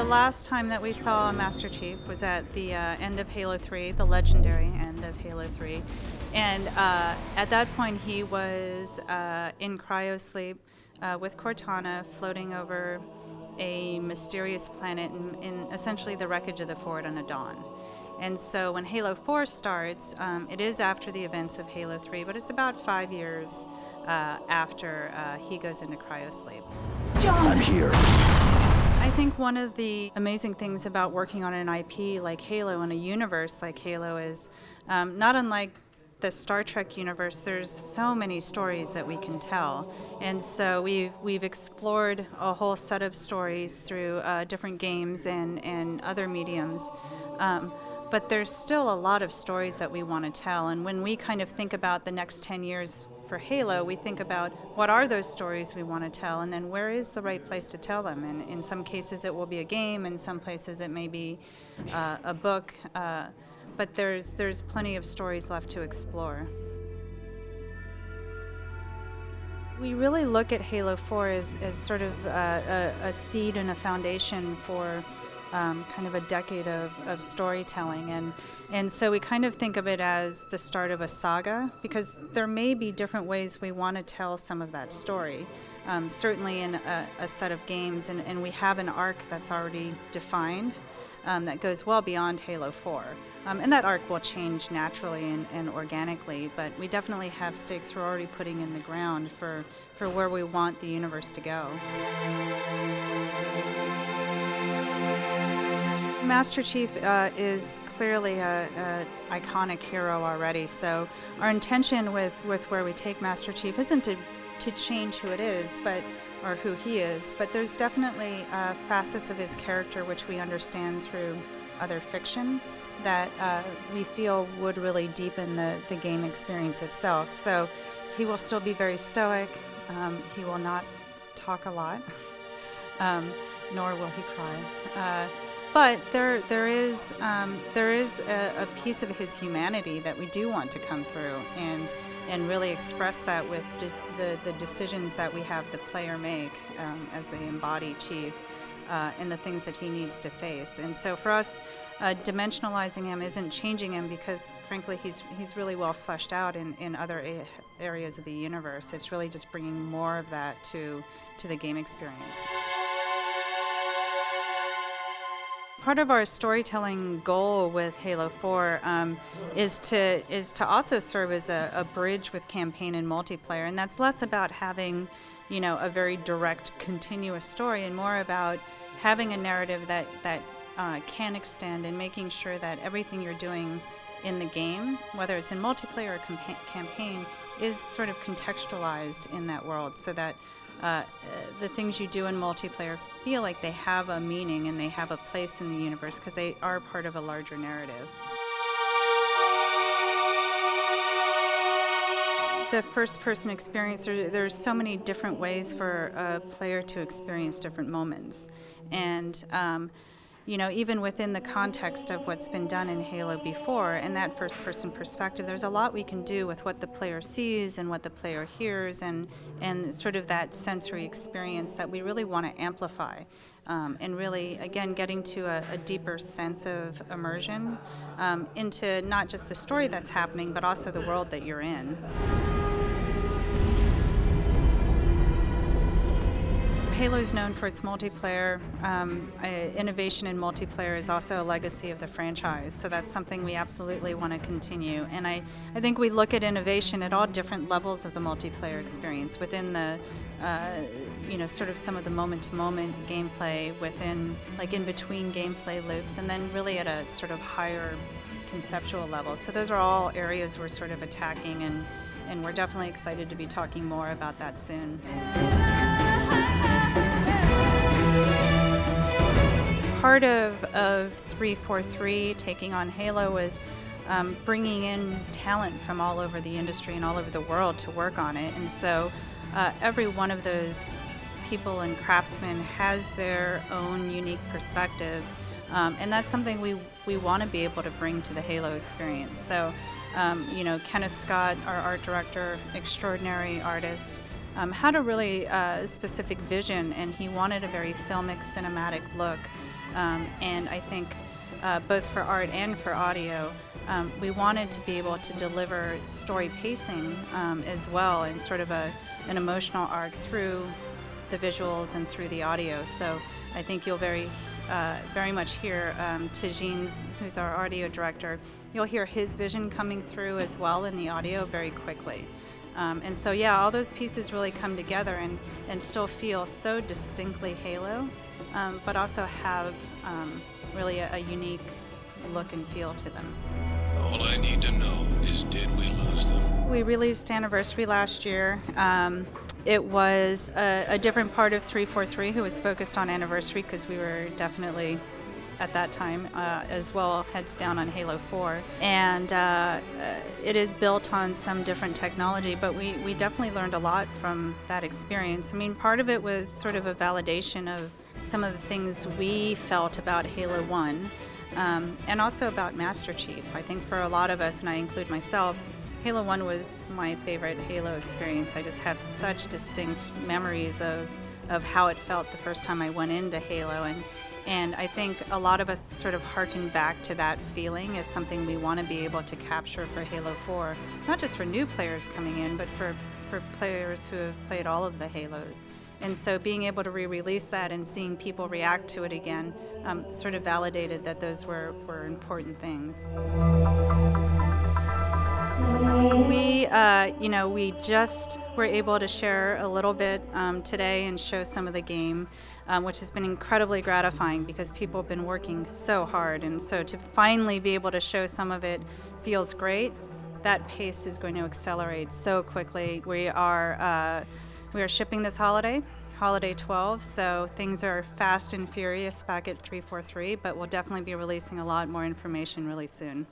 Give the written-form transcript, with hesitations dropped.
last time that we saw Master Chief was at the end of Halo 3, the legendary end of Halo 3. And at that point, he was in cryosleep with Cortana, floating over a mysterious planet in essentially the wreckage of the Forward Unto Dawn. And so when Halo 4 starts, it is after the events of Halo 3, but it's about 5 years after he goes into cryosleep. John! I'm here. I think one of the amazing things about working on an IP like Halo and a universe like Halo is not unlike the Star Trek universe, there's so many stories that we can tell. And so we've explored a whole set of stories through different games and other mediums. But there's still a lot of stories that we want to tell. And when we kind of think about the next 10 years for Halo, we think about what are those stories we want to tell, and then where is the right place to tell them. And in some cases it will be a game, in some places it may be a book, but there's plenty of stories left to explore. We really look at Halo 4 as sort of a seed and a foundation for kind of a decade of storytelling, and so we kind of think of it as the start of a saga, because there may be different ways we want to tell some of that story. Certainly in a set of games, and we have an arc that's already defined that goes well beyond Halo 4. And that arc will change naturally and organically, but we definitely have stakes we're already putting in the ground for where we want the universe to go. Master Chief is clearly a iconic hero already, so our intention with where we take Master Chief isn't to change who it is, or who he is, but there's definitely facets of his character which we understand through other fiction that we feel would really deepen the game experience itself. So he will still be very stoic, he will not talk a lot, nor will he cry. But there is a piece of his humanity that we do want to come through and really express that with the decisions that we have the player make as the embodied Chief and the things that he needs to face. And so for us, dimensionalizing him isn't changing him, because frankly he's really well fleshed out in other areas of the universe. It's really just bringing more of that to the game experience. Part of our storytelling goal with Halo 4 is to also serve as a bridge with campaign and multiplayer, and that's less about having, a very direct, continuous story, and more about having a narrative that can extend, and making sure that everything you're doing in the game, whether it's in multiplayer or campaign, is sort of contextualized in that world, so that the things you do in multiplayer feel like they have a meaning and they have a place in the universe, because they are part of a larger narrative. The first-person experience, there's so many different ways for a player to experience different moments. And even within the context of what's been done in Halo before, and that first-person perspective, there's a lot we can do with what the player sees and what the player hears, and sort of that sensory experience that we really want to amplify, and really, again, getting to a deeper sense of immersion into not just the story that's happening, but also the world that you're in. Halo is known for its multiplayer. Innovation in multiplayer is also a legacy of the franchise, so that's something we absolutely want to continue. And I think we look at innovation at all different levels of the multiplayer experience, within the, sort of some of the moment-to-moment gameplay, within, like in between gameplay loops, and then really at a sort of higher conceptual level. So those are all areas we're sort of attacking, and we're definitely excited to be talking more about that soon. Part of 343 taking on Halo was bringing in talent from all over the industry and all over the world to work on it. And so every one of those people and craftsmen has their own unique perspective. And that's something we want to be able to bring to the Halo experience. So, Kenneth Scott, our art director, extraordinary artist, had a really specific vision, and he wanted a very filmic, cinematic look And I think both for art and for audio, we wanted to be able to deliver story pacing as well, and sort of an emotional arc through the visuals and through the audio. So I think you'll very much hear Tajin's, who's our audio director, you'll hear his vision coming through as well in the audio very quickly. And so, yeah, all those pieces really come together and still feel so distinctly Halo, but also have really a unique look and feel to them. All I need to know is, did we lose them? We released Anniversary last year. It was a different part of 343 who was focused on Anniversary, because we were definitely, at that time, as well, heads down on Halo 4. And it is built on some different technology, but we definitely learned a lot from that experience. I mean, part of it was sort of a validation of some of the things we felt about Halo 1, and also about Master Chief. I think for a lot of us, and I include myself, Halo 1 was my favorite Halo experience. I just have such distinct memories of how it felt the first time I went into Halo, and I think a lot of us sort of harken back to that feeling as something we want to be able to capture for Halo 4, not just for new players coming in, but for players who have played all of the Halos. And so being able to re-release that and seeing people react to it again sort of validated that those were important things. We just were able to share a little bit today and show some of the game, which has been incredibly gratifying because people have been working so hard. And so to finally be able to show some of it feels great. That pace is going to accelerate so quickly. We are shipping this holiday 12, so things are fast and furious back at 343, but we'll definitely be releasing a lot more information really soon.